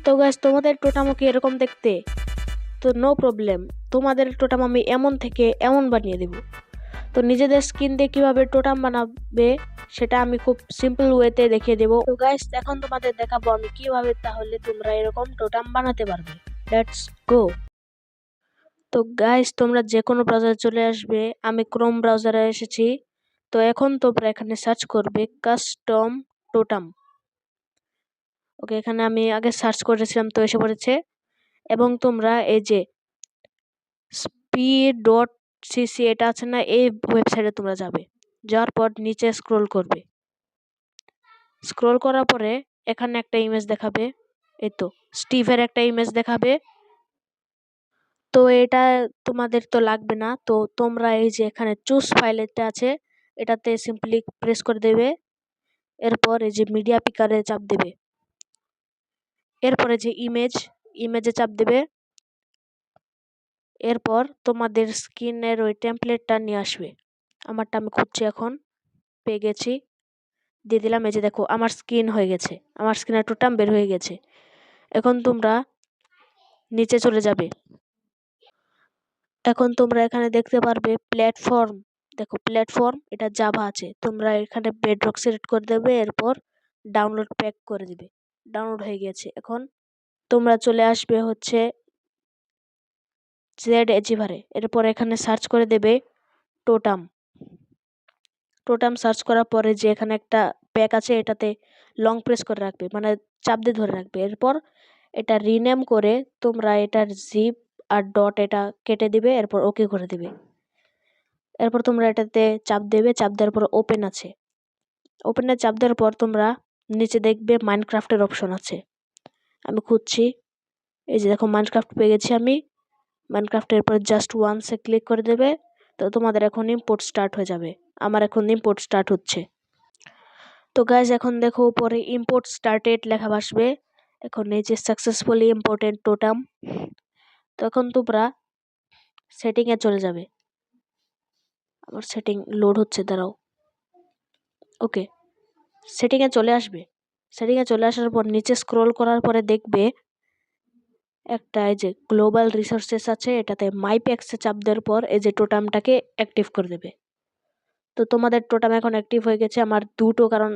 তো গাইস তোমাদের টোটামও কি এরকম দেখতে? তো নো প্রবলেম, তোমাদের টোটাম আমি এমন থেকে এমন বানিয়ে দেব। তো নিজেদের স্কিন দিয়ে কিভাবে টোটাম বানাবে সেটা আমি খুব সিম্পল ওয়েতে দেখিয়ে দেবো। তো গাইস এখন তোমাদের দেখাবো আমি কিভাবে তাহলে তোমরা এরকম টোটাম বানাতে পারবে। Let's go. তো গাইস তোমরা যে কোনো ব্রাউজারে চলে আসবে, আমি ক্রোম ব্রাউজারে এসেছি। তো এখন তোমরা এখানে সার্চ করবে কাস্টম টোটাম। ওকে, এখানে আমি আগে সার্চ করেছিলাম তো এসে পড়েছে। এবং তোমরা এই যে speed.cc এটা আছে না, এই ওয়েবসাইটে তোমরা যাবে। যাওয়ার পর নিচে স্ক্রল করবে। স্ক্রল করার পরে এখানে একটা ইমেজ দেখাবে, এই তো স্টিভের একটা ইমেজ দেখাবে। তো এটা তোমাদের তো লাগবে না, তো তোমরা এই যে এখানে চুজ ফাইল এটা আছে, এটাতে সিম্পলি প্রেস করে দেবে। এরপর এই যে মিডিয়া পিকারে চাপ দেবে। এরপরে যে ইমেজে চাপ দেবে। এরপর তোমাদের স্কিনের ওই টেমপ্লেটটা নিয়ে আসবে। আমারটা আমি খুঁজছি, এখন পেয়ে গেছি, দিয়ে দিলাম। এই যে দেখো আমার স্কিন হয়ে গেছে, আমার স্কিনের টোটাম বের হয়ে গেছে। এখন তোমরা নিচে চলে যাবে। এখন তোমরা এখানে দেখতে পারবে প্ল্যাটফর্ম। দেখো প্ল্যাটফর্ম, এটা জাভা আছে। তোমরা এখানে বেডরক সিলেক্ট করে দেবে, এরপর ডাউনলোড প্যাক করে দিবে। ডাউনলোড হয়ে গেছে। এখন তোমরা চলে আসবে হচ্ছে জেড এজিভারে। এরপর এখানে সার্চ করে দেবে টোটাম। টোটাম সার্চ করার পরে যে এখানে একটা প্যাক আছে, এটাতে লং প্রেস করে রাখবে, মানে চাপ দিয়ে ধরে রাখবে। এরপর এটা রিনেম করে তোমরা এটার জিপ আর ডট এটা কেটে দিবে, এরপর ওকে করে দিবে। এরপর তোমরা এটাতে চাপ দেবে, চাপ দেওয়ার পর ওপেন আছে। ওপেনে চাপ দেওয়ার পর তোমরা নিচে দেখবে মাইনক্রাফটের অপশন আছে। আমি খুঁজছি, এই যে দেখো মাইনক্রাফট পেয়ে গেছি আমি। মাইনক্রাফটের পর জাস্ট ওয়ান্সে ক্লিক করে দেবে। তো তোমাদের এখন ইম্পোর্ট স্টার্ট হয়ে যাবে। আমার এখন ইম্পোর্ট স্টার্ট হচ্ছে। তো গাইজ এখন দেখো উপরে ইম্পোর্ট স্টার্টেড লেখা আসবে। এখন এই যে সাকসেসফুলি ইম্পোর্টেড টোটাম। তো এখন তোমরা সেটিংয়ে চলে যাবে। আমার সেটিং লোড হচ্ছে, দাঁড়াও। ওকে, সেটিংয়ে চলে আসবে। সেটিংয়ে চলে আসার পর নিচে স্ক্রল করার পরে দেখবে একটা এই যে গ্লোবাল রিসোর্সেস আছে, এটাতে মাই প্যাক্সে চাপ দেওয়ার পর এই যে টোটামটাকে অ্যাক্টিভ করে দেবে। তো তোমাদের টোটাম এখন অ্যাক্টিভ হয়ে গেছে আমার দুটো, কারণ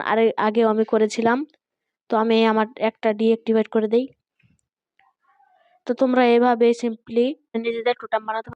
আগেও আমি করেছিলাম। তো আমি আমার একটা ডিঅ্যাক্টিভেট করে দেই। তো তোমরা এভাবে সিম্পলি নিজেদের টোটাম বানাতে